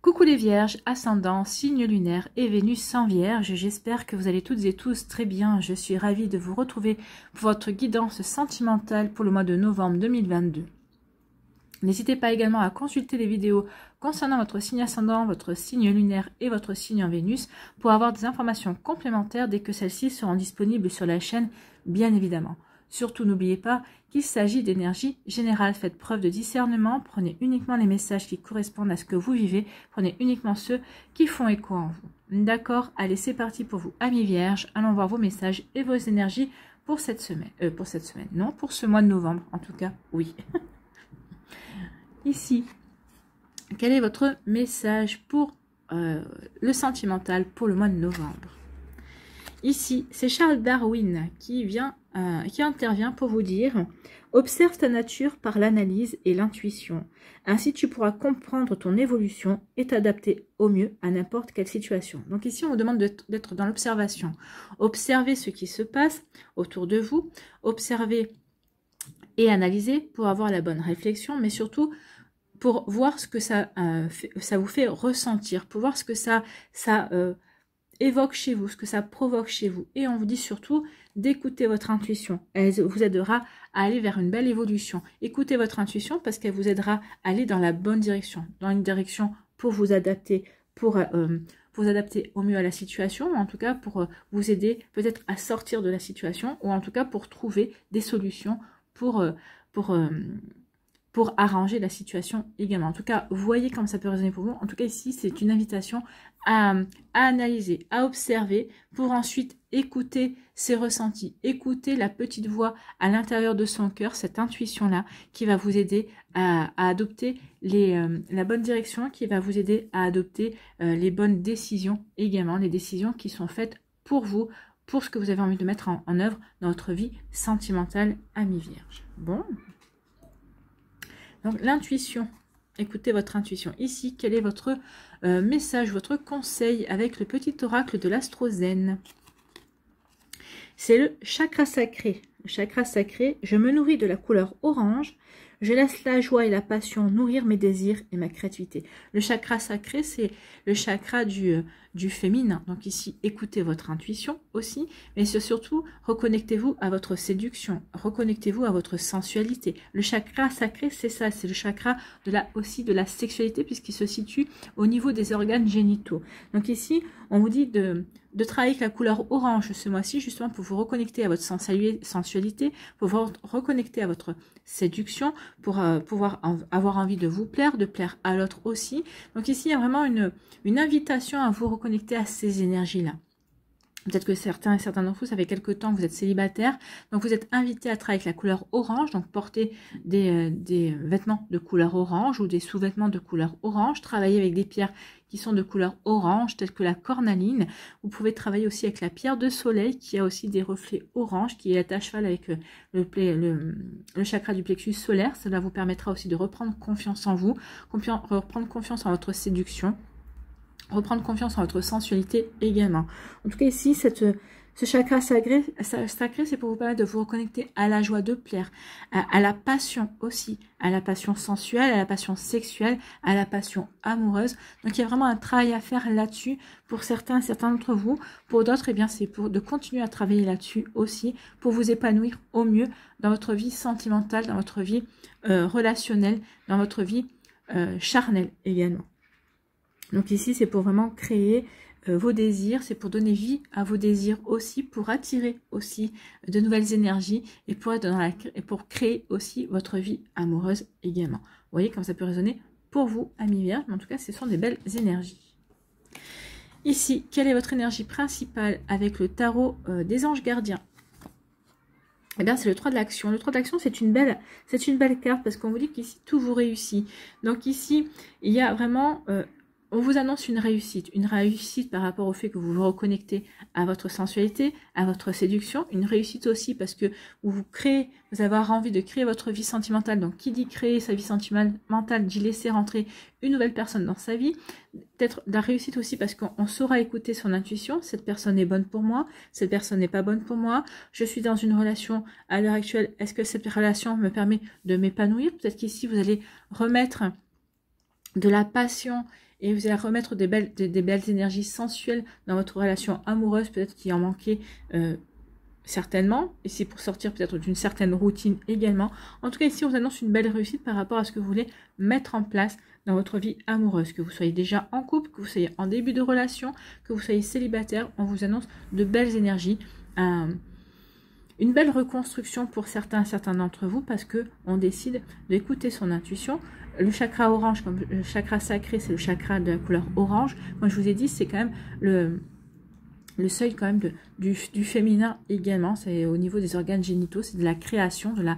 Coucou les vierges, ascendant, signe lunaire et Vénus en vierge, j'espère que vous allez toutes et tous très bien. Je suis ravie de vous retrouver pour votre guidance sentimentale pour le mois de novembre 2022. N'hésitez pas également à consulter les vidéos concernant votre signe ascendant, votre signe lunaire et votre signe en Vénus pour avoir des informations complémentaires dès que celles-ci seront disponibles sur la chaîne, bien évidemment. Surtout, n'oubliez pas qu'il s'agit d'énergie générale. Faites preuve de discernement. Prenez uniquement les messages qui correspondent à ce que vous vivez. Prenez uniquement ceux qui font écho en vous. D'accord? Allez, c'est parti pour vous, amis vierges. Allons voir vos messages et vos énergies pour cette semaine. Non, pour ce mois de novembre, en tout cas, oui. Ici, quel est votre message pour le sentimental pour le mois de novembre? Ici, c'est Charles Darwin qui intervient pour vous dire « Observe ta nature par l'analyse et l'intuition. Ainsi, tu pourras comprendre ton évolution et t'adapter au mieux à n'importe quelle situation. » Donc ici, on vous demande d'être dans l'observation. Observez ce qui se passe autour de vous. Observez et analysez pour avoir la bonne réflexion, mais surtout pour voir ce que ça vous fait ressentir, pour voir ce que ça évoque chez vous, ce que ça provoque chez vous. Et on vous dit surtout d'écouter votre intuition. Elle vous aidera à aller vers une belle évolution. Écoutez votre intuition parce qu'elle vous aidera à aller dans la bonne direction, dans une direction pour vous adapter, pour vous adapter au mieux à la situation, ou en tout cas pour vous aider peut-être à sortir de la situation, ou en tout cas pour trouver des solutions pour arranger la situation également. En tout cas, voyez comme ça peut résonner pour vous. En tout cas, ici, c'est une invitation à analyser, à observer, pour ensuite écouter ses ressentis, écouter la petite voix à l'intérieur de son cœur, cette intuition-là, qui va vous aider à adopter la bonne direction, qui va vous aider à adopter les bonnes décisions également, les décisions qui sont faites pour vous, pour ce que vous avez envie de mettre en œuvre dans votre vie sentimentale, amis vierges. Bon. Donc l'intuition, écoutez votre intuition. Ici, quel est votre message, votre conseil avec le petit oracle de l'Astro-Zen? C'est le chakra sacré. Le chakra sacré, je me nourris de la couleur orange. Je laisse la joie et la passion nourrir mes désirs et ma créativité. Le chakra sacré, c'est le chakra du féminin. Donc ici, écoutez votre intuition aussi, mais surtout, reconnectez-vous à votre séduction, reconnectez-vous à votre sensualité. Le chakra sacré, c'est ça, c'est le chakra aussi de la sexualité, puisqu'il se situe au niveau des organes génitaux. Donc ici, on vous dit de travailler avec la couleur orange ce mois-ci, justement pour vous reconnecter à votre sensualité, pour vous reconnecter à votre séduction, pour pouvoir avoir envie de vous plaire, de plaire à l'autre aussi. Donc ici, il y a vraiment une invitation à vous reconnecter à ces énergies-là. Peut-être que certains d'entre vous, ça fait quelques temps que vous êtes célibataire, donc vous êtes invité à travailler avec la couleur orange, donc porter des vêtements de couleur orange ou des sous-vêtements de couleur orange, travailler avec des pierres qui sont de couleur orange, telles que la cornaline. Vous pouvez travailler aussi avec la pierre de soleil, qui a aussi des reflets orange, qui est à cheval avec le chakra du plexus solaire. Cela vous permettra aussi de reprendre confiance en vous, reprendre confiance en votre séduction, reprendre confiance en votre sensualité également. En tout cas ici, ce chakra sacré, c'est pour vous permettre de vous reconnecter à la joie de plaire, à la passion aussi, à la passion sensuelle, à la passion sexuelle, à la passion amoureuse. Donc il y a vraiment un travail à faire là-dessus pour certains d'entre vous. Pour d'autres, eh bien c'est de continuer à travailler là-dessus aussi pour vous épanouir au mieux dans votre vie sentimentale, dans votre vie relationnelle, dans votre vie charnelle également. Donc ici, c'est pour vraiment créer vos désirs, c'est pour donner vie à vos désirs aussi, pour attirer aussi de nouvelles énergies et pour créer aussi votre vie amoureuse également. Vous voyez comme ça peut résonner pour vous, amis vierges, mais en tout cas, ce sont des belles énergies. Ici, quelle est votre énergie principale avec le tarot des anges gardiens? Eh bien, c'est le 3 de l'action. Le 3 de l'action, c'est une belle carte parce qu'on vous dit qu'ici, tout vous réussit. Donc ici, il y a vraiment... on vous annonce une réussite par rapport au fait que vous vous reconnectez à votre sensualité, à votre séduction, une réussite aussi parce que vous avez envie de créer votre vie sentimentale. Donc, qui dit créer sa vie sentimentale, dit laisser rentrer une nouvelle personne dans sa vie. Peut-être la réussite aussi parce qu'on saura écouter son intuition. Cette personne est bonne pour moi, cette personne n'est pas bonne pour moi. Je suis dans une relation à l'heure actuelle. Est-ce que cette relation me permet de m'épanouir? Peut-être qu'ici, vous allez remettre de la passion et vous allez remettre des belles énergies sensuelles dans votre relation amoureuse, peut-être qu'il en manquait certainement, ici pour sortir peut-être d'une certaine routine également. En tout cas, ici, on vous annonce une belle réussite par rapport à ce que vous voulez mettre en place dans votre vie amoureuse. Que vous soyez déjà en couple, que vous soyez en début de relation, que vous soyez célibataire, on vous annonce de belles énergies. Une belle reconstruction pour certains d'entre vous parce que on décide d'écouter son intuition. Le chakra orange, comme le chakra sacré, c'est le chakra de la couleur orange. Moi, je vous ai dit, c'est quand même le seuil quand même du féminin également. C'est au niveau des organes génitaux, c'est de la création, de la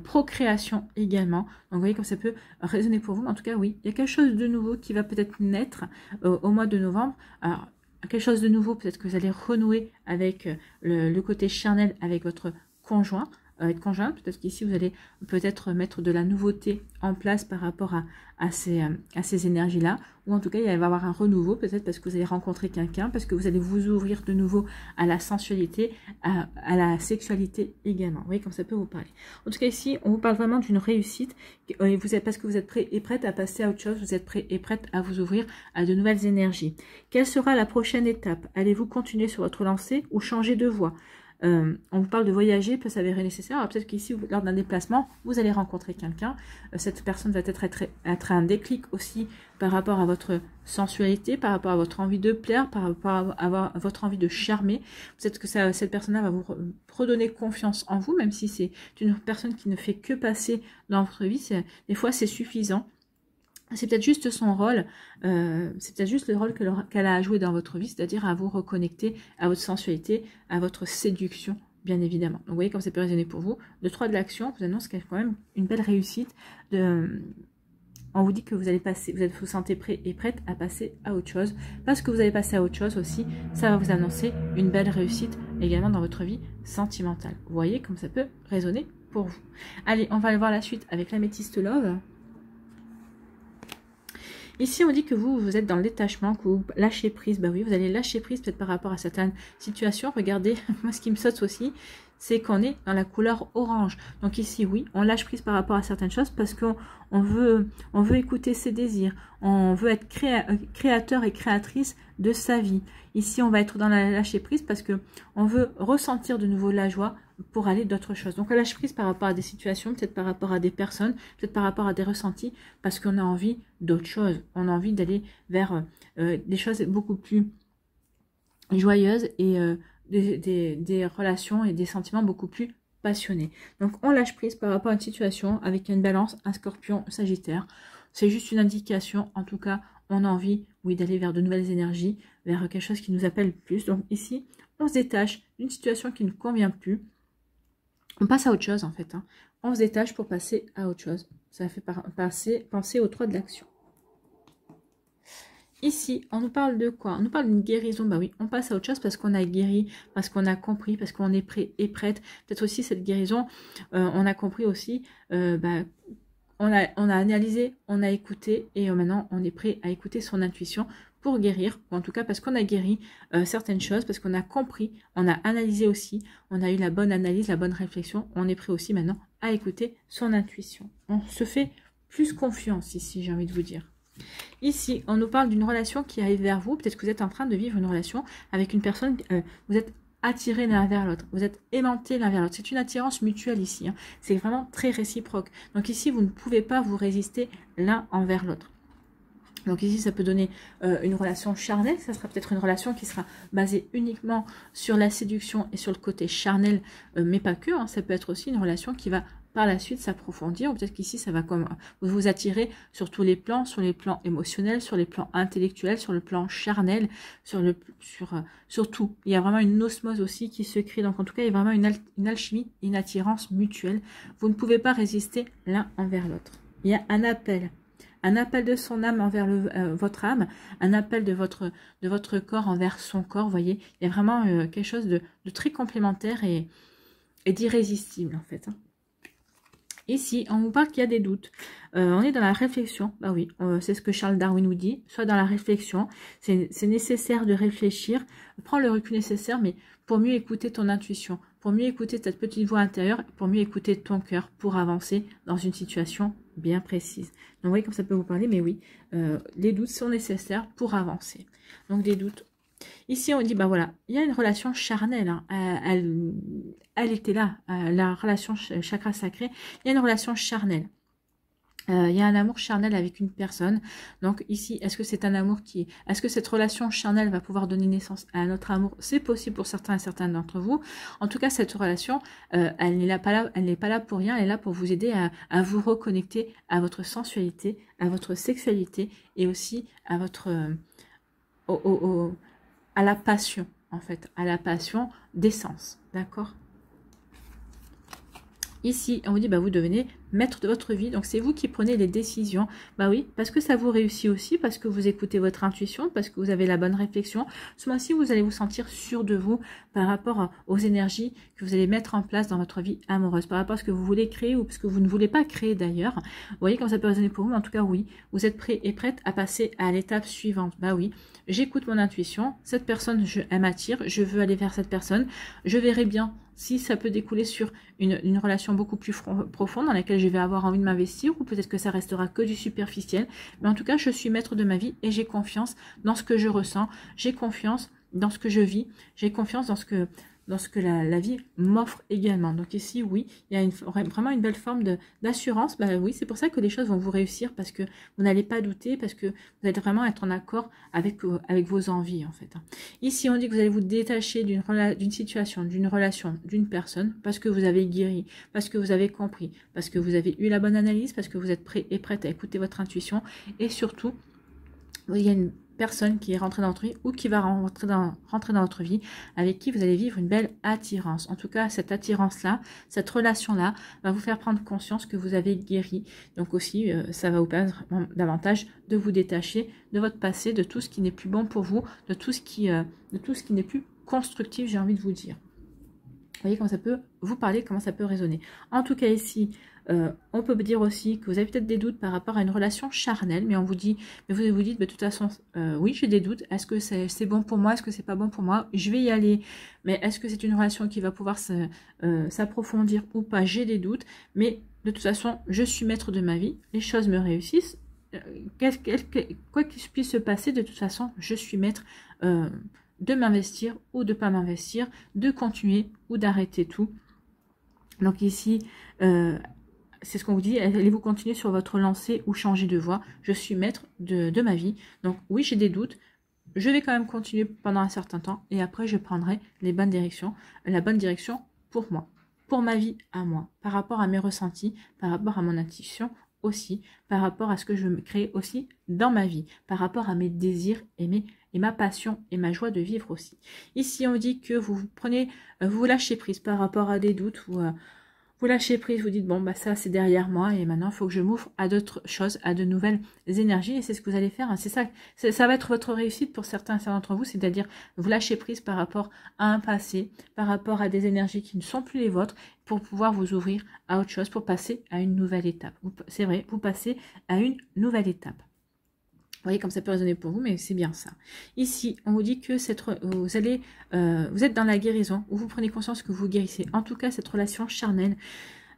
procréation également. Donc, vous voyez comme ça peut résonner pour vous. Mais en tout cas, oui, il y a quelque chose de nouveau qui va peut-être naître au mois de novembre. Alors, quelque chose de nouveau, peut-être que vous allez renouer avec le côté charnel avec votre conjoint, peut-être qu'ici vous allez peut-être mettre de la nouveauté en place par rapport à ces énergies-là, ou en tout cas il va y avoir un renouveau, peut-être parce que vous allez rencontrer quelqu'un, parce que vous allez vous ouvrir de nouveau à la sensualité, à la sexualité également. Vous voyez comme ça peut vous parler. En tout cas ici, on vous parle vraiment d'une réussite, parce que vous êtes prêt et prête à passer à autre chose, vous êtes prêt et prête à vous ouvrir à de nouvelles énergies. Quelle sera la prochaine étape? Allez-vous continuer sur votre lancée ou changer de voie? On vous parle de voyager, peut s'avérer nécessaire. Alors peut-être qu'ici, lors d'un déplacement, vous allez rencontrer quelqu'un. Cette personne va peut-être être un déclic aussi par rapport à votre sensualité, par rapport à votre envie de plaire, par rapport à votre envie de charmer. Peut-être que cette personne-là va vous redonner confiance en vous, même si c'est une personne qui ne fait que passer dans votre vie. Des fois, c'est suffisant. C'est peut-être juste son rôle, c'est peut-être juste le rôle qu'elle a à jouer dans votre vie, c'est-à-dire à vous reconnecter à votre sensualité, à votre séduction, bien évidemment. Donc, vous voyez comme ça peut résonner pour vous. Le 3 de l'action vous annonce qu'il y a quand même une belle réussite. On vous dit que vous allez passer, vous sentez prêt et prête à passer à autre chose. Parce que vous allez passer à autre chose aussi, ça va vous annoncer une belle réussite également dans votre vie sentimentale. Vous voyez comme ça peut résonner pour vous. Allez, on va aller voir la suite avec l'améthyste Love. Ici, on dit que vous êtes dans le détachement, que vous lâchez prise. Bah oui, vous allez lâcher prise peut-être par rapport à certaines situations. Regardez, moi, ce qui me saute aussi, c'est qu'on est dans la couleur orange. Donc ici, oui, on lâche prise par rapport à certaines choses parce qu'on veut écouter ses désirs. On veut être créateur et créatrice de sa vie. Ici, on va être dans la lâcher prise parce que on veut ressentir de nouveau la joie pour aller d'autres choses. Donc, on lâche prise par rapport à des situations, peut-être par rapport à des personnes, peut-être par rapport à des ressentis, parce qu'on a envie d'autres choses. On a envie d'aller vers des choses beaucoup plus joyeuses et des relations et des sentiments beaucoup plus passionnés. Donc, on lâche prise par rapport à une situation avec une balance, un scorpion, sagittaire. C'est juste une indication. En tout cas, on a envie, oui, d'aller vers de nouvelles énergies, vers quelque chose qui nous appelle plus. Donc, ici, on se détache d'une situation qui ne convient plus. On passe à autre chose, en fait. On se détache pour passer à autre chose. Ça fait penser aux 3 de l'action. Ici, on nous parle de quoi? On nous parle d'une guérison. Bah oui, on passe à autre chose parce qu'on a guéri, parce qu'on a compris, parce qu'on est prêt et prête. Peut-être aussi cette guérison, on a compris aussi, on a analysé, on a écouté et maintenant on est prêt à écouter son intuition pour guérir, ou en tout cas parce qu'on a guéri certaines choses, parce qu'on a compris, on a analysé aussi, on a eu la bonne analyse, la bonne réflexion, on est prêt aussi maintenant à écouter son intuition. On se fait plus confiance ici, j'ai envie de vous dire. Ici, on nous parle d'une relation qui arrive vers vous. Peut-être que vous êtes en train de vivre une relation avec une personne, vous êtes attirés l'un vers l'autre, vous êtes aimantés l'un vers l'autre. C'est une attirance mutuelle ici, c'est vraiment très réciproque. Donc ici, vous ne pouvez pas vous résister l'un envers l'autre. Donc ici, ça peut donner une relation charnelle. Ça sera peut-être une relation qui sera basée uniquement sur la séduction et sur le côté charnel, mais pas que. Ça peut être aussi une relation qui va par la suite s'approfondir. Ou peut-être qu'ici, ça va comme vous attirer sur tous les plans, sur les plans émotionnels, sur les plans intellectuels, sur le plan charnel, sur tout. Il y a vraiment une osmose aussi qui se crée. Donc en tout cas, il y a vraiment une alchimie, une attirance mutuelle. Vous ne pouvez pas résister l'un envers l'autre. Il y a un appel de son âme envers votre âme, un appel de votre corps envers son corps, vous voyez, il y a vraiment quelque chose de très complémentaire et d'irrésistible en fait. Ici, on vous parle qu'il y a des doutes. On est dans la réflexion. Bah oui, c'est ce que Charles Darwin nous dit. Soit dans la réflexion. C'est nécessaire de réfléchir. Prends le recul nécessaire, mais pour mieux écouter ton intuition, pour mieux écouter cette petite voix intérieure, pour mieux écouter ton cœur, pour avancer dans une situation bien précise. Donc, vous voyez comme ça peut vous parler, mais oui, les doutes sont nécessaires pour avancer. Donc, des doutes. Ici, on dit, bah voilà, il y a une relation charnelle, hein. Elle était là, la relation chakra sacré, il y a une relation charnelle. Il y a un amour charnel avec une personne. Donc ici, est-ce que c'est un amour est-ce que cette relation charnelle va pouvoir donner naissance à un autre amour? C'est possible pour certains et certaines d'entre vous. En tout cas, cette relation, elle n'est pas là pour rien. Elle est là pour vous aider à vous reconnecter à votre sensualité, à votre sexualité et aussi à votre... à la passion, en fait, à la passion d'essence, d'accord? Ici, on vous dit, bah, vous devenez maître de votre vie, donc c'est vous qui prenez les décisions. Bah oui, parce que ça vous réussit aussi, parce que vous écoutez votre intuition, parce que vous avez la bonne réflexion. Ce mois-ci, vous allez vous sentir sûr de vous par rapport aux énergies que vous allez mettre en place dans votre vie amoureuse, par rapport à ce que vous voulez créer ou ce que vous ne voulez pas créer d'ailleurs. Vous voyez comme ça peut résonner pour vous, mais en tout cas, oui, vous êtes prêt et prête à passer à l'étape suivante. Bah oui, j'écoute mon intuition, cette personne, elle m'attire, je veux aller vers cette personne, je verrai bien si ça peut découler sur une relation beaucoup plus profonde dans laquelle je vais avoir envie de m'investir, ou peut-être que ça restera que du superficiel. Mais en tout cas, je suis maître de ma vie et j'ai confiance dans ce que je ressens, j'ai confiance dans ce que je vis, j'ai confiance dans ce que la vie m'offre également. Donc ici, oui, il y a vraiment une belle forme d'assurance. Bah oui, c'est pour ça que les choses vont vous réussir, parce que vous n'allez pas douter, parce que vous allez vraiment être en accord avec vos envies, en fait. Ici, on dit que vous allez vous détacher d'une situation, d'une relation, d'une personne, parce que vous avez guéri, parce que vous avez compris, parce que vous avez eu la bonne analyse, parce que vous êtes prêt et prête à écouter votre intuition, et surtout, il y a une personne qui est rentrée dans votre vie ou qui va rentrer dans votre vie, avec qui vous allez vivre une belle attirance. En tout cas, cette attirance-là, cette relation-là va vous faire prendre conscience que vous avez guéri. Donc aussi, ça va vous permettre davantage de vous détacher de votre passé, de tout ce qui n'est plus bon pour vous, de tout ce qui n'est plus constructif, j'ai envie de vous dire. Vous voyez comment ça peut vous parler, comment ça peut résonner. En tout cas ici, on peut dire aussi que vous avez peut-être des doutes par rapport à une relation charnelle, mais on vous dit, mais vous dites, de toute façon, oui, j'ai des doutes. Est-ce que c'est bon pour moi? Est-ce que c'est pas bon pour moi? Je vais y aller. Mais est-ce que c'est une relation qui va pouvoir s'approfondir ou pas? J'ai des doutes. Mais de toute façon, je suis maître de ma vie. Les choses me réussissent. Quoi qu'il puisse se passer, de toute façon, je suis maître de m'investir ou de pas m'investir, de continuer ou d'arrêter tout. Donc ici, c'est ce qu'on vous dit, allez-vous continuer sur votre lancée ou changer de voie? Je suis maître de ma vie. Donc oui, j'ai des doutes. Je vais quand même continuer pendant un certain temps et après je prendrai la bonne direction pour moi, pour ma vie à moi, par rapport à mes ressentis, par rapport à mon intuition aussi, par rapport à ce que je me crée aussi dans ma vie, par rapport à mes désirs et ma passion et ma joie de vivre aussi. Ici, on dit que vous lâchez prise par rapport à des doutes, vous lâchez prise, vous dites, bon, bah ça, c'est derrière moi, et maintenant, il faut que je m'ouvre à d'autres choses, à de nouvelles énergies, et c'est ce que vous allez faire. Hein. C'est ça, ça va être votre réussite pour certains d'entre vous, c'est-à-dire, vous lâchez prise par rapport à un passé, par rapport à des énergies qui ne sont plus les vôtres, pour pouvoir vous ouvrir à autre chose, pour passer à une nouvelle étape. C'est vrai, vous passez à une nouvelle étape. Vous voyez comme ça peut résonner pour vous, mais c'est bien ça. Ici, on vous dit que vous êtes dans la guérison, où vous prenez conscience que vous guérissez. En tout cas, cette relation charnelle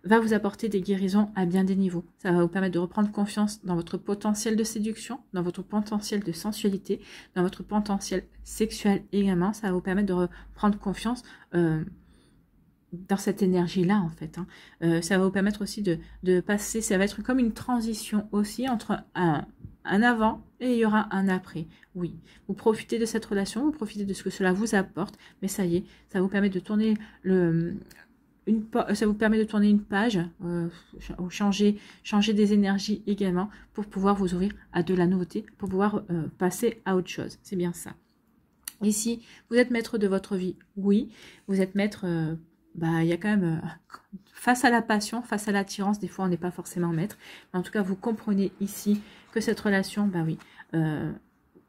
va vous apporter des guérisons à bien des niveaux. Ça va vous permettre de reprendre confiance dans votre potentiel de séduction, dans votre potentiel de sensualité, dans votre potentiel sexuel également. Ça va vous permettre de reprendre confiance dans cette énergie-là, en fait. Hein. Ça va vous permettre aussi de passer, ça va être comme une transition aussi entre un avant et il y aura un après. Oui, vous profitez de cette relation, vous profitez de ce que cela vous apporte, mais ça y est, ça vous permet de tourner ça vous permet de tourner une page, ou changer des énergies également pour pouvoir vous ouvrir à de la nouveauté, pour pouvoir passer à autre chose. C'est bien ça. Ici, vous êtes maître de votre vie. Oui, vous êtes maître. Il y a quand même, face à la passion, face à l'attirance, des fois on n'est pas forcément maître. Mais en tout cas, vous comprenez ici que cette relation, bah oui,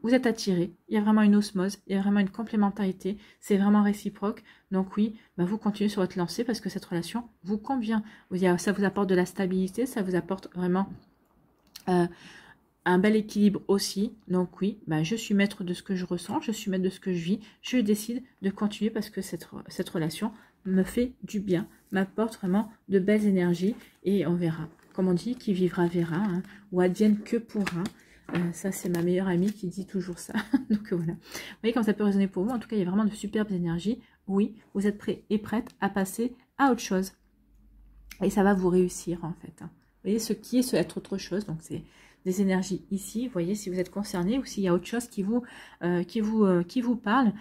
vous êtes attirés, il y a vraiment une osmose, il y a vraiment une complémentarité, c'est vraiment réciproque. Donc oui, bah vous continuez sur votre lancée parce que cette relation vous convient. Ça vous apporte de la stabilité, ça vous apporte vraiment un bel équilibre aussi. Donc oui, bah je suis maître de ce que je ressens, je suis maître de ce que je vis. Je décide de continuer parce que cette relation me fait du bien, m'apporte vraiment de belles énergies. Et on verra. Comme on dit, qui vivra verra, hein, ou advienne que pourra. Ça, c'est ma meilleure amie qui dit toujours ça. Donc voilà. Vous voyez comme ça peut résonner pour vous. En tout cas, il y a vraiment de superbes énergies. Oui, vous êtes prêts et prêtes à passer à autre chose. Et ça va vous réussir, en fait. Vous voyez, ce qui est ce être autre chose. Donc, c'est des énergies ici. Vous voyez, si vous êtes concerné ou s'il y a autre chose qui vous parle.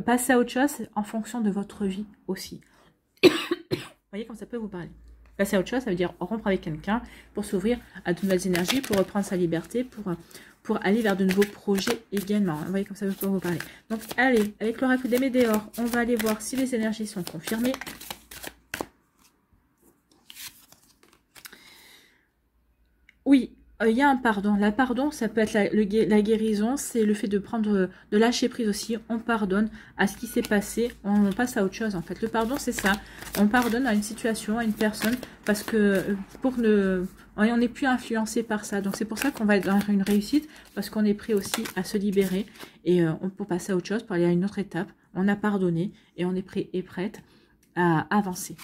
Passez à autre chose en fonction de votre vie aussi. Vous voyez comme ça peut vous parler. Passer à autre chose, ça veut dire rompre avec quelqu'un pour s'ouvrir à de nouvelles énergies, pour reprendre sa liberté, pour aller vers de nouveaux projets également. Vous voyez comme ça peut vous parler. Donc allez, avec l'oracle des Médéors, on va aller voir si les énergies sont confirmées. Oui, il y a un pardon. La pardon, ça peut être la guérison, c'est le fait de prendre, de lâcher prise aussi. On pardonne à ce qui s'est passé, on passe à autre chose en fait. Le pardon, c'est ça. On pardonne à une situation, à une personne, parce que on n'est plus influencé par ça. Donc c'est pour ça qu'on va être dans une réussite, parce qu'on est prêt aussi à se libérer et pour passer à autre chose, pour aller à une autre étape. On a pardonné et on est prêt et prête à avancer.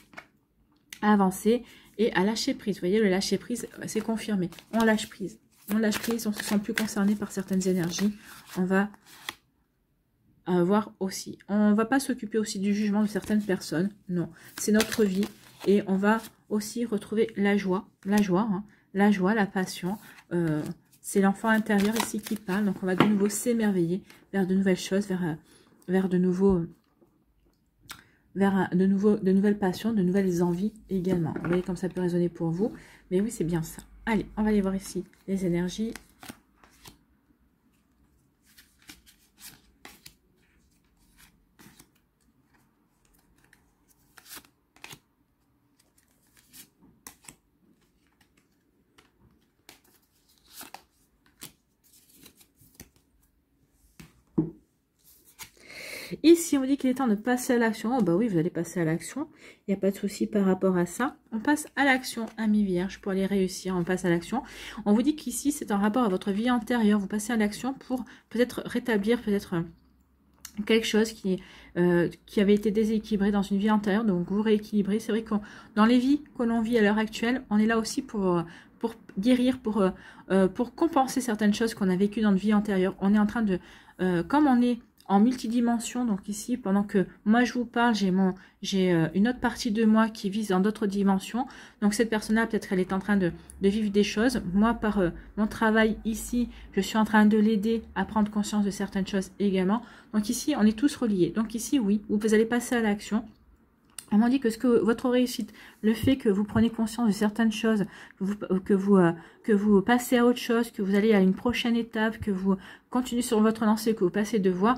Et à lâcher prise. Vous voyez, le lâcher prise, c'est confirmé. On lâche prise. On lâche prise, on se sent plus concerné par certaines énergies. On va voir aussi. On ne va pas s'occuper aussi du jugement de certaines personnes. Non, c'est notre vie. Et on va aussi retrouver la joie. La joie, hein, la joie, la passion. C'est l'enfant intérieur ici qui parle. Donc on va de nouveau s'émerveiller vers de nouvelles choses, vers de nouvelles passions, de nouvelles envies également. Vous voyez comme ça peut résonner pour vous. Mais oui, c'est bien ça. Allez, on va aller voir ici les énergies. Ici, on dit qu'il est temps de passer à l'action. Oh bah oui, vous allez passer à l'action. Il n'y a pas de souci par rapport à ça. On passe à l'action, amis vierges, pour aller réussir. On passe à l'action. On vous dit qu'ici, c'est en rapport à votre vie antérieure. Vous passez à l'action pour peut-être rétablir quelque chose qui avait été déséquilibré dans une vie antérieure. Donc, vous rééquilibrez. C'est vrai que dans les vies que l'on vit à l'heure actuelle, on est là aussi pour guérir, pour compenser certaines choses qu'on a vécues dans une vie antérieure. On est en train de... comme on est en multidimension, donc ici, pendant que moi je vous parle, j'ai une autre partie de moi qui vise dans d'autres dimensions. Donc cette personne-là, peut-être elle est en train de vivre des choses. Moi, par mon travail ici, je suis en train de l'aider à prendre conscience de certaines choses également. Donc ici, on est tous reliés. Donc ici, oui, vous allez passer à l'action. On m'a dit que votre réussite, le fait que vous prenez conscience de certaines choses, que vous passez à autre chose, que vous allez à une prochaine étape, que vous continuez sur votre lancée, que vous passez de voie,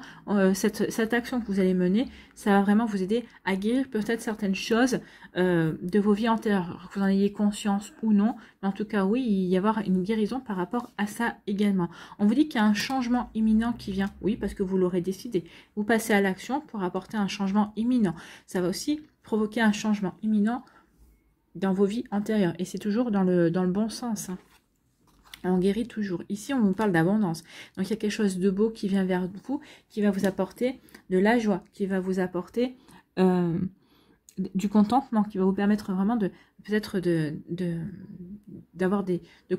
cette action que vous allez mener, ça va vraiment vous aider à guérir peut-être certaines choses de vos vies antérieures, que vous en ayez conscience ou non. Mais en tout cas, oui, il y a avoir une guérison par rapport à ça également. On vous dit qu'il y a un changement imminent qui vient. Oui, parce que vous l'aurez décidé. Vous passez à l'action pour apporter un changement imminent. Ça va aussi provoquer un changement imminent dans vos vies antérieures. Et c'est toujours dans le bon sens. Hein. On guérit toujours. Ici, on vous parle d'abondance. Donc, il y a quelque chose de beau qui vient vers vous, qui va vous apporter de la joie, qui va vous apporter du contentement, qui va vous permettre vraiment de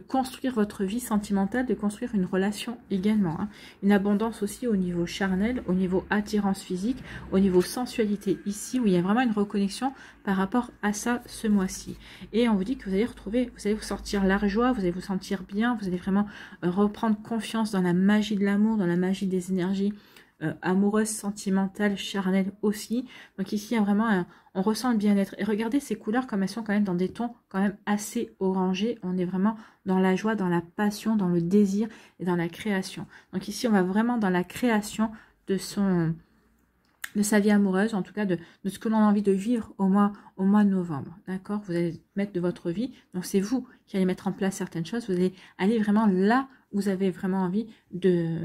construire votre vie sentimentale, de construire une relation également. Hein. Une abondance aussi au niveau charnel, au niveau attirance physique, au niveau sensualité ici, où il y a vraiment une reconnexion par rapport à ça ce mois-ci. Et on vous dit que vous allez vous sortir la joie, vous allez vous sentir bien, vous allez vraiment reprendre confiance dans la magie de l'amour, dans la magie des énergies amoureuse, sentimentale, charnelle aussi. Donc ici, il y a vraiment on ressent le bien-être. Et regardez ces couleurs comme elles sont quand même dans des tons quand même assez orangés. On est vraiment dans la joie, dans la passion, dans le désir et dans la création. Donc ici, on va vraiment dans la création de sa vie amoureuse, en tout cas de ce que l'on a envie de vivre au mois de novembre. D'accord? Vous allez mettre de votre vie. Donc c'est vous qui allez mettre en place certaines choses. Vous allez aller vraiment là vous avez vraiment envie de...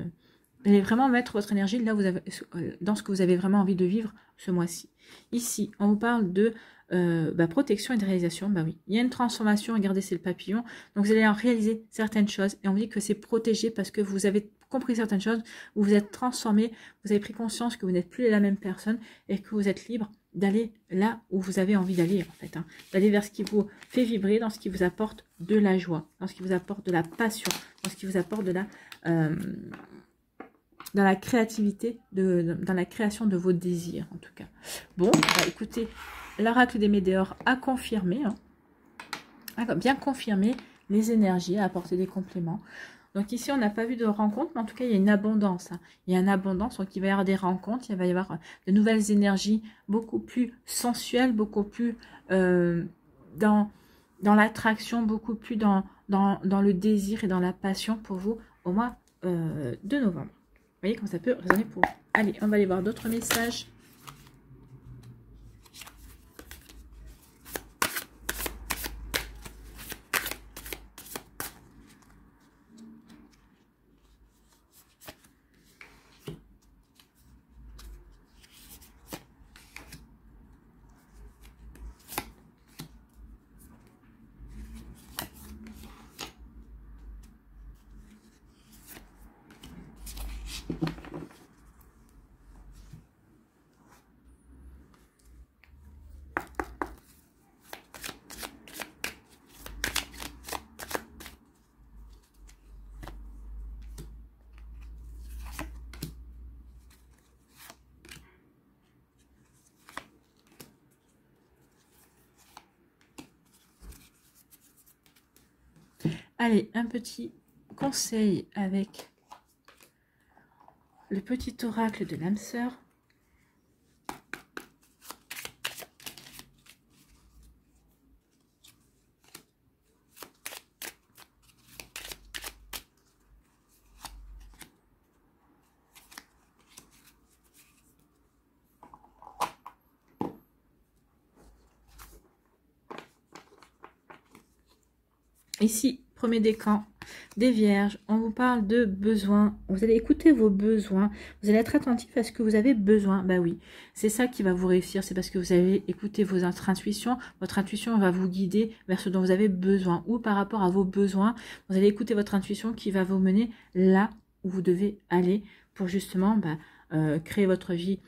Allez vraiment mettre votre énergie là dans ce que vous avez vraiment envie de vivre ce mois-ci. Ici, on vous parle de protection et de réalisation. Bah oui, il y a une transformation, regardez, c'est le papillon. Donc vous allez en réaliser certaines choses et on vous dit que c'est protégé parce que vous avez compris certaines choses, vous vous êtes transformé, vous avez pris conscience que vous n'êtes plus la même personne et que vous êtes libre d'aller là où vous avez envie d'aller en fait. Hein. D'aller vers ce qui vous fait vibrer, dans ce qui vous apporte de la joie, dans ce qui vous apporte de la passion, dans ce qui vous apporte de la... dans la créativité, dans la création de vos désirs, en tout cas. Bon, bah, écoutez, l'oracle des Médéors a confirmé, hein, a bien confirmé les énergies, a apporté des compléments. Donc ici, on n'a pas vu de rencontre, mais en tout cas, il y a une abondance. Hein. Il y a une abondance, donc il va y avoir des rencontres, il va y avoir de nouvelles énergies beaucoup plus sensuelles, beaucoup plus dans l'attraction, beaucoup plus dans le désir et dans la passion pour vous au mois de novembre. Vous voyez comment ça peut résonner pour vous. Allez, on va aller voir d'autres messages. Allez, un petit conseil avec le petit oracle de l'âme sœur. Ici, premier décan des Vierges, on vous parle de besoins. Vous allez écouter vos besoins. Vous allez être attentif à ce que vous avez besoin. Bah oui, c'est ça qui va vous réussir. C'est parce que vous avez écouté vos intuitions. Votre intuition va vous guider vers ce dont vous avez besoin. Ou par rapport à vos besoins, vous allez écouter votre intuition qui va vous mener là où vous devez aller pour justement créer votre vie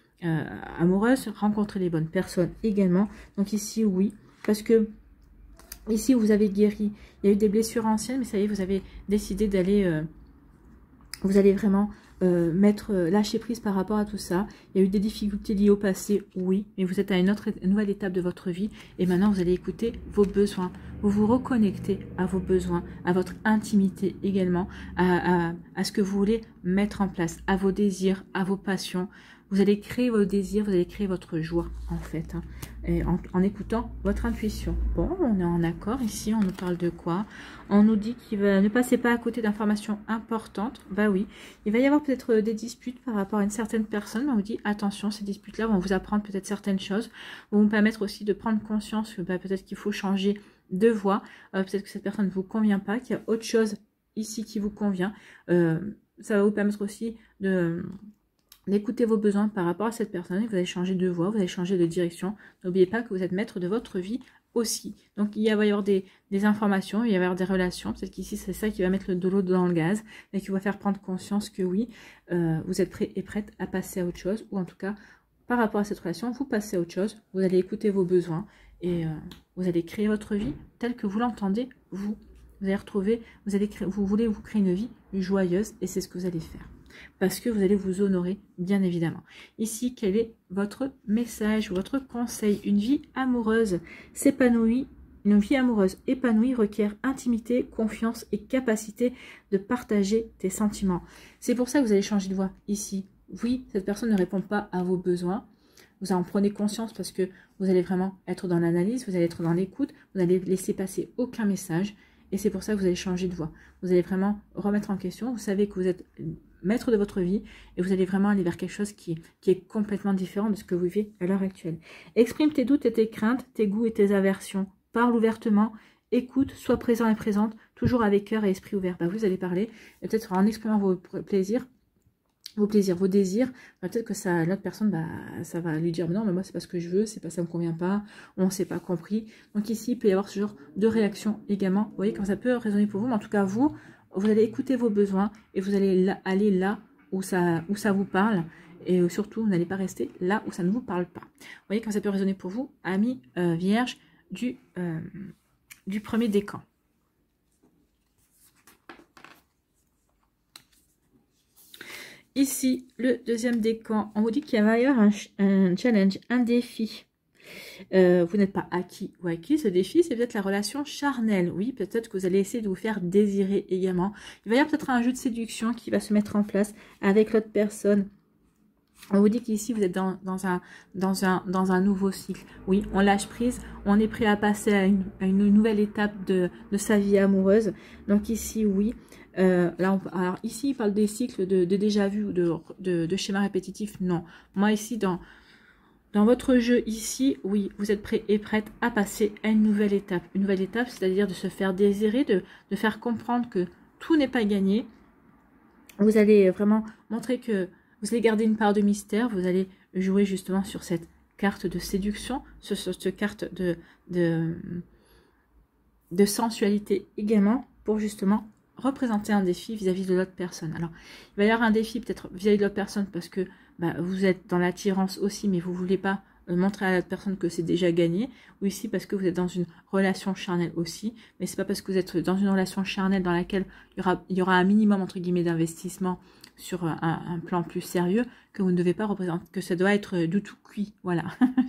amoureuse, rencontrer les bonnes personnes également. Donc ici, oui, parce que ici, vous avez guéri. Il y a eu des blessures anciennes, mais ça y est, vous avez décidé d'aller... vous allez vraiment lâcher prise par rapport à tout ça. Il y a eu des difficultés liées au passé, oui. Mais vous êtes à une nouvelle étape de votre vie. Et maintenant, vous allez écouter vos besoins. Vous vous reconnectez à vos besoins, à votre intimité également, à ce que vous voulez mettre en place, à vos désirs, à vos passions. Vous allez créer vos désirs, vous allez créer votre joie, en fait, hein, et en écoutant votre intuition. Bon, on est en accord. Ici, on nous parle de quoi? On nous dit qu'il va ne passez pas à côté d'informations importantes. Bah oui, il va y avoir peut-être des disputes par rapport à une certaine personne. On vous dit, attention, ces disputes-là vont vous apprendre peut-être certaines choses, vont vous permettre aussi de prendre conscience que peut-être qu'il faut changer de voie. Peut-être que cette personne ne vous convient pas, qu'il y a autre chose ici qui vous convient. Ça va vous permettre aussi d'écouter vos besoins par rapport à cette personne et vous allez changer de voie, vous allez changer de direction. N'oubliez pas que vous êtes maître de votre vie aussi. Donc il va y avoir des informations, il va y avoir des relations. Peut-être qu'ici c'est ça qui va mettre de l'eau dans le gaz, mais qui va faire prendre conscience que oui, vous êtes prêt et prête à passer à autre chose, ou en tout cas par rapport à cette relation, vous passez à autre chose, vous allez écouter vos besoins et vous allez créer votre vie telle que vous l'entendez, vous. Vous allez retrouver, vous voulez vous créer une vie joyeuse et c'est ce que vous allez faire. Parce que vous allez vous honorer, bien évidemment. Ici, quel est votre message, votre conseil? Une vie amoureuse s'épanouit. Une vie amoureuse épanouie requiert intimité, confiance et capacité de partager tes sentiments. C'est pour ça que vous allez changer de voix ici. Oui, cette personne ne répond pas à vos besoins. Vous en prenez conscience parce que vous allez vraiment être dans l'analyse, vous allez être dans l'écoute, vous n'allez laisser passer aucun message. Et c'est pour ça que vous allez changer de voix. Vous allez vraiment remettre en question. Vous savez que vous êtes maître de votre vie et vous allez vraiment aller vers quelque chose qui est complètement différent de ce que vous vivez à l'heure actuelle. Exprime tes doutes et tes craintes, tes goûts et tes aversions. Parle ouvertement écoute, sois présent et présente, toujours avec cœur et esprit ouvert. Bah, vous allez parler, et peut-être en exprimant vos plaisirs, vos désirs, bah, peut-être que ça, l'autre personne, bah, ça va lui dire, non, mais moi, c'est pas ce que je veux, c'est pas ça me convient pas, on s'est pas compris. Donc ici, il peut y avoir ce genre de réaction également. Vous voyez, comme ça peut résonner pour vous, mais en tout cas, vous allez écouter vos besoins et vous allez aller là où ça vous parle. Et surtout, vous n'allez pas rester là où ça ne vous parle pas. Vous voyez, comme ça peut résonner pour vous, amis vierges du premier décan. Ici, le deuxième décan, on vous dit qu'il va y avoir un challenge, un défi. Vous n'êtes pas acquis ou acquis. Ce défi, c'est peut-être la relation charnelle. Oui, peut-être que vous allez essayer de vous faire désirer également. Il va y avoir peut-être un jeu de séduction qui va se mettre en place avec l'autre personne. On vous dit qu'ici, vous êtes dans un nouveau cycle. Oui, on lâche prise, on est prêt à passer à une nouvelle étape de sa vie amoureuse. Donc ici, oui. Alors ici, il parle des cycles de déjà-vu ou de schémas répétitifs. Non. Moi, ici, dans votre jeu, ici, oui, vous êtes prêt et prête à passer à une nouvelle étape. Une nouvelle étape, c'est-à-dire de se faire désirer, de faire comprendre que tout n'est pas gagné. Vous allez vraiment montrer que vous allez garder une part de mystère, vous allez jouer justement sur cette carte de séduction, sur cette carte de sensualité également, pour justement représenter un défi vis-à-vis de l'autre personne. Alors, il va y avoir un défi peut-être vis-à-vis de l'autre personne parce que vous êtes dans l'attirance aussi, mais vous ne voulez pas montrer à l'autre personne que c'est déjà gagné, ou ici parce que vous êtes dans une relation charnelle aussi, mais c'est pas parce que vous êtes dans une relation charnelle dans laquelle il y aura un minimum entre guillemets d'investissement sur un plan plus sérieux que vous ne devez pas représenter, que ça doit être du tout cuit, voilà,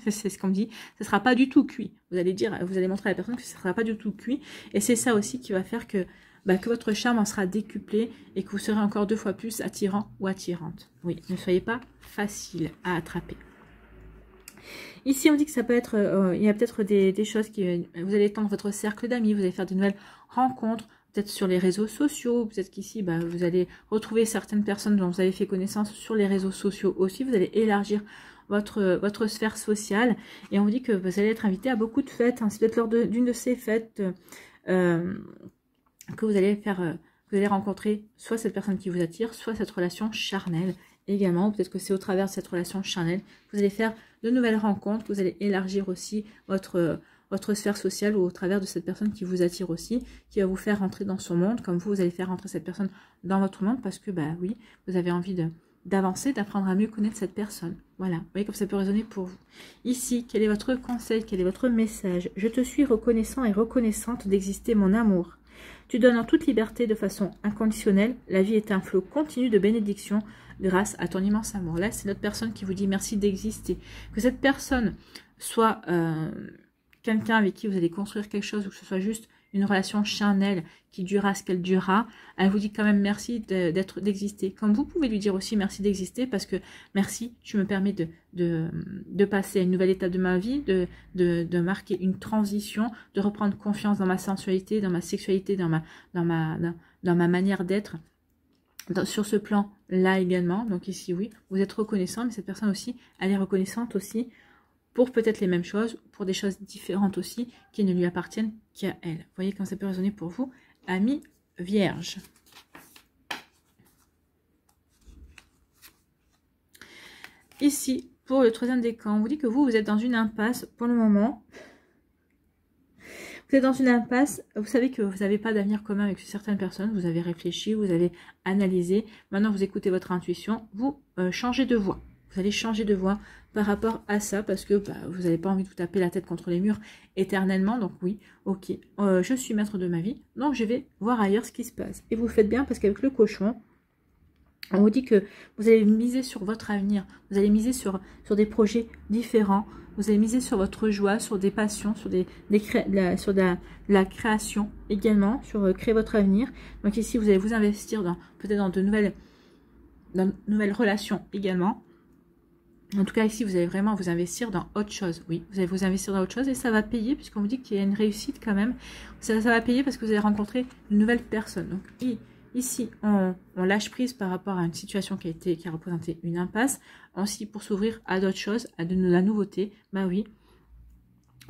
c'est ce qu'on me dit, ce sera pas du tout cuit, vous allez montrer à la personne que ce sera pas du tout cuit, et c'est ça aussi qui va faire que votre charme en sera décuplé et que vous serez encore 2 fois plus attirant ou attirante. Oui, ne soyez pas facile à attraper. Ici, on dit que ça peut être, il y a peut-être des choses qui, vous allez étendre votre cercle d'amis, vous allez faire de nouvelles rencontres, peut-être sur les réseaux sociaux, peut-être qu'ici, vous allez retrouver certaines personnes dont vous avez fait connaissance sur les réseaux sociaux aussi, vous allez élargir votre sphère sociale, et on vous dit que vous allez être invité à beaucoup de fêtes, hein. C'est peut-être lors d'une de ces fêtes que vous allez rencontrer soit cette personne qui vous attire, soit cette relation charnelle également. Peut-être que c'est au travers de cette relation charnelle que vous allez faire de nouvelles rencontres, que vous allez élargir aussi votre sphère sociale, ou au travers de cette personne qui vous attire aussi, qui va vous faire rentrer dans son monde, comme vous allez faire rentrer cette personne dans votre monde, parce que oui, vous avez envie d'avancer, d'apprendre à mieux connaître cette personne. Voilà, vous voyez comme ça peut résonner pour vous. Ici, quel est votre conseil, quel est votre message? Je te suis reconnaissant et reconnaissante d'exister, mon amour. Tu donnes en toute liberté de façon inconditionnelle. La vie est un flot continu de bénédictions grâce à ton immense amour. Là, c'est notre personne qui vous dit merci d'exister. Que cette personne soit quelqu'un avec qui vous allez construire quelque chose, ou que ce soit juste une relation charnelle qui durera ce qu'elle durera, elle vous dit quand même merci d'exister. Comme vous pouvez lui dire aussi merci d'exister, parce que merci, tu me permets de passer à une nouvelle étape de ma vie, de marquer une transition, de reprendre confiance dans ma sensualité, dans ma sexualité, dans ma manière d'être, sur ce plan-là également. Donc ici, oui, vous êtes reconnaissant, mais cette personne aussi, elle est reconnaissante aussi pour peut-être les mêmes choses, pour des choses différentes aussi, qui ne lui appartiennent qu'à elle. Vous voyez quand ça peut résonner pour vous, amis vierges. Ici, pour le troisième décan, on vous dit que vous êtes dans une impasse pour le moment. Vous êtes dans une impasse, vous savez que vous n'avez pas d'avenir commun avec certaines personnes, vous avez réfléchi, vous avez analysé, maintenant vous écoutez votre intuition, vous changez de voie. Vous allez changer de voie par rapport à ça, parce que vous n'avez pas envie de vous taper la tête contre les murs éternellement. Donc oui, ok, je suis maître de ma vie, donc je vais voir ailleurs ce qui se passe. Et vous faites bien, parce qu'avec le cochon, on vous dit que vous allez miser sur votre avenir, vous allez miser sur des projets différents, vous allez miser sur votre joie, sur des passions, sur la création également, sur créer votre avenir. Donc ici, vous allez vous investir peut-être dans de nouvelles relations également. En tout cas, ici, vous allez vraiment vous investir dans autre chose. Oui, vous allez vous investir dans autre chose et ça va payer, puisqu'on vous dit qu'il y a une réussite quand même. Ça va payer parce que vous allez rencontrer une nouvelle personne. Donc ici, on lâche prise par rapport à une situation qui a représenté une impasse. Aussi, pour s'ouvrir à d'autres choses, à de la nouveauté, oui,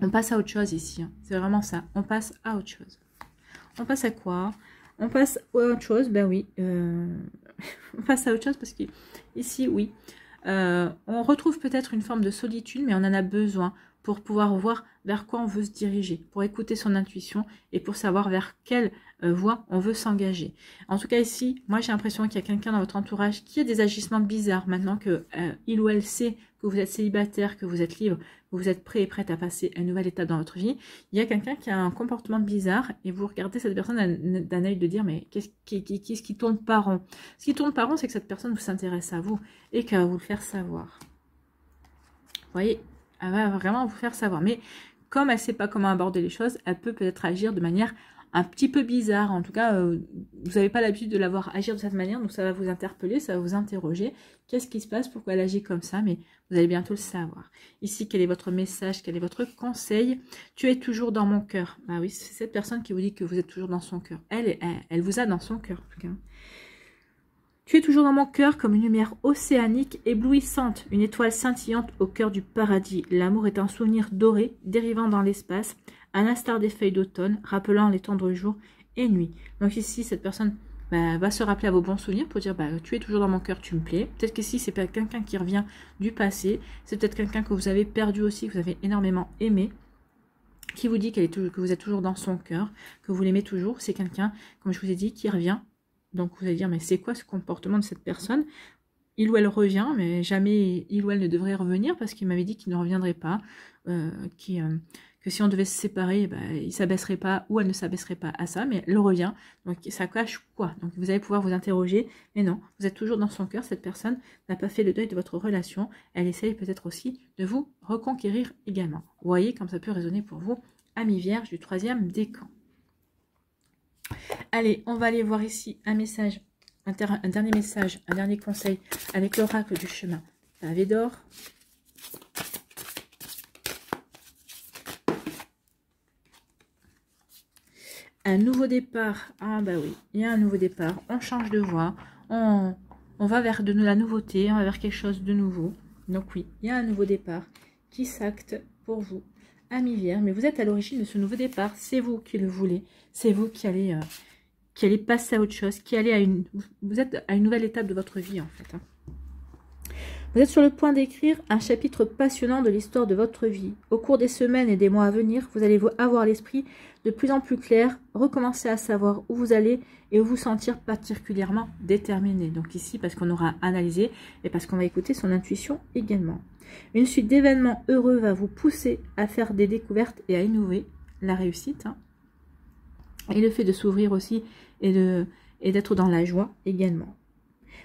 On passe à autre chose ici. Hein. C'est vraiment ça. On passe à autre chose. On passe à quoi? On passe à autre chose. Ben oui. On passe à autre chose parce que ici, oui. On retrouve peut-être une forme de solitude, mais on en a besoin pour pouvoir voir vers quoi on veut se diriger, pour écouter son intuition et pour savoir vers quelle voie on veut s'engager. En tout cas ici, moi j'ai l'impression qu'il y a quelqu'un dans votre entourage qui a des agissements bizarres maintenant que il ou elle sait que vous êtes célibataire, que vous êtes libre, que vous êtes prêt et prête à passer à une nouvelle étape dans votre vie. Il y a quelqu'un qui a un comportement bizarre et vous regardez cette personne d'un œil de dire mais qu'est-ce qui tourne pas rond? Ce qui tourne pas rond, c'est que cette personne s'intéresse à vous et qu'elle va vous le faire savoir. Vous voyez, elle va vraiment vous faire savoir. Mais comme elle ne sait pas comment aborder les choses, elle peut peut-être agir de manière un petit peu bizarre. En tout cas, vous n'avez pas l'habitude de la voir agir de cette manière, donc ça va vous interpeller, ça va vous interroger. Qu'est-ce qui se passe? Pourquoi elle agit comme ça? Mais vous allez bientôt le savoir. Ici, quel est votre message? Quel est votre conseil? Tu es toujours dans mon cœur. Ah oui, c'est cette personne qui vous dit que vous êtes toujours dans son cœur. Elle vous a dans son cœur, en tout cas. Tu es toujours dans mon cœur comme une lumière océanique éblouissante, une étoile scintillante au cœur du paradis. L'amour est un souvenir doré, dérivant dans l'espace, à l'instar des feuilles d'automne, rappelant les tendres jours et nuits. Donc ici, cette personne va se rappeler à vos bons souvenirs pour dire tu es toujours dans mon cœur, tu me plais. Peut-être qu'ici, c'est pas quelqu'un qui revient du passé, c'est peut-être quelqu'un que vous avez perdu aussi, que vous avez énormément aimé, qui vous dit que vous êtes toujours dans son cœur, que vous l'aimez toujours. C'est quelqu'un, comme je vous ai dit, qui revient. Donc vous allez dire, mais c'est quoi ce comportement de cette personne? Il ou elle revient, mais jamais il ou elle ne devrait revenir parce qu'il m'avait dit qu'il ne reviendrait pas, que si on devait se séparer, il ne s'abaisserait pas ou elle ne s'abaisserait pas à ça, mais elle revient. Donc ça cache quoi? Donc vous allez pouvoir vous interroger, mais non, vous êtes toujours dans son cœur, cette personne n'a pas fait le deuil de votre relation, elle essaye peut-être aussi de vous reconquérir également. Vous voyez comme ça peut résonner pour vous, amis vierges du 3e décan. Allez, on va aller voir ici un message, un dernier message, un dernier conseil avec l'oracle du chemin pavé d'or. Un nouveau départ. Ah bah oui, il y a un nouveau départ. On change de voie. On va vers de la nouveauté, on va vers quelque chose de nouveau. Donc oui, il y a un nouveau départ qui s'acte pour vous, amis vierges. Mais vous êtes à l'origine de ce nouveau départ. C'est vous qui le voulez. C'est vous qui allez passer à autre chose, vous êtes à une nouvelle étape de votre vie en fait. Vous êtes sur le point d'écrire un chapitre passionnant de l'histoire de votre vie. Au cours des semaines et des mois à venir, vous allez avoir l'esprit de plus en plus clair, recommencer à savoir où vous allez et où vous sentir particulièrement déterminé. Donc ici, parce qu'on aura analysé et parce qu'on va écouter son intuition également. Une suite d'événements heureux va vous pousser à faire des découvertes et à innover. La réussite, hein. Et le fait de s'ouvrir aussi et d'être dans la joie également.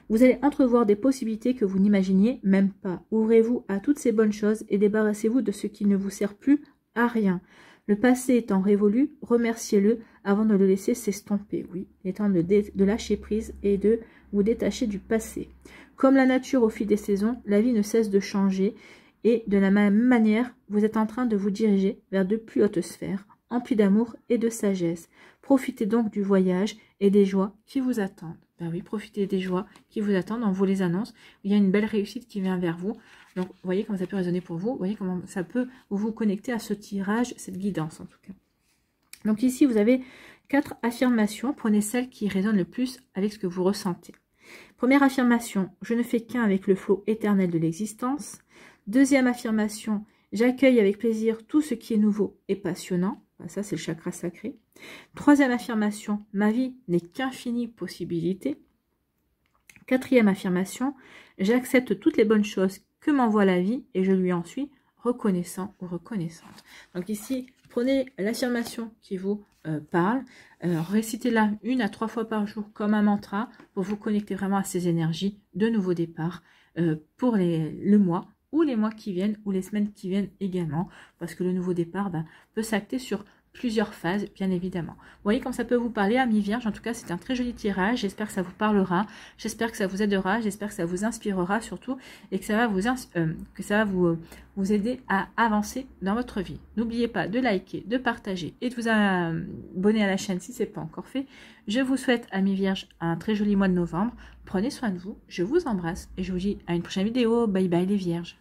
Vous allez entrevoir des possibilités que vous n'imaginiez même pas. Ouvrez-vous à toutes ces bonnes choses et débarrassez-vous de ce qui ne vous sert plus à rien. Le passé étant révolu, remerciez-le avant de le laisser s'estomper. Oui, il est temps de lâcher prise et de vous détacher du passé. Comme la nature au fil des saisons, la vie ne cesse de changer et de la même manière, vous êtes en train de vous diriger vers de plus hautes sphères, emplis d'amour et de sagesse. Profitez donc du voyage et des joies qui vous attendent. Ben oui, profitez des joies qui vous attendent, on vous les annonce. Il y a une belle réussite qui vient vers vous. Donc, vous voyez comment ça peut résonner pour vous. Vous voyez comment ça peut vous connecter à ce tirage, cette guidance en tout cas. Donc ici, vous avez 4 affirmations. Prenez celle qui résonne le plus avec ce que vous ressentez. Première affirmation, je ne fais qu'un avec le flot éternel de l'existence. Deuxième affirmation, j'accueille avec plaisir tout ce qui est nouveau et passionnant. Ça, c'est le chakra sacré. Troisième affirmation, ma vie n'est qu'infinie possibilité. Quatrième affirmation, j'accepte toutes les bonnes choses que m'envoie la vie et je lui en suis reconnaissant ou reconnaissante. Donc ici, prenez l'affirmation qui vous parle, récitez-la 1 à 3 fois par jour comme un mantra pour vous connecter vraiment à ces énergies de nouveau départ pour le mois ou les mois qui viennent, ou les semaines qui viennent également, parce que le nouveau départ peut s'acter sur plusieurs phases, bien évidemment. Vous voyez comme ça peut vous parler, amis vierges. En tout cas, c'est un très joli tirage. J'espère que ça vous parlera. J'espère que ça vous aidera. J'espère que ça vous inspirera surtout, et que ça va vous aider à avancer dans votre vie. N'oubliez pas de liker, de partager et de vous abonner à la chaîne si ce n'est pas encore fait. Je vous souhaite, amis vierges, un très joli mois de novembre. Prenez soin de vous. Je vous embrasse et je vous dis à une prochaine vidéo. Bye bye les vierges.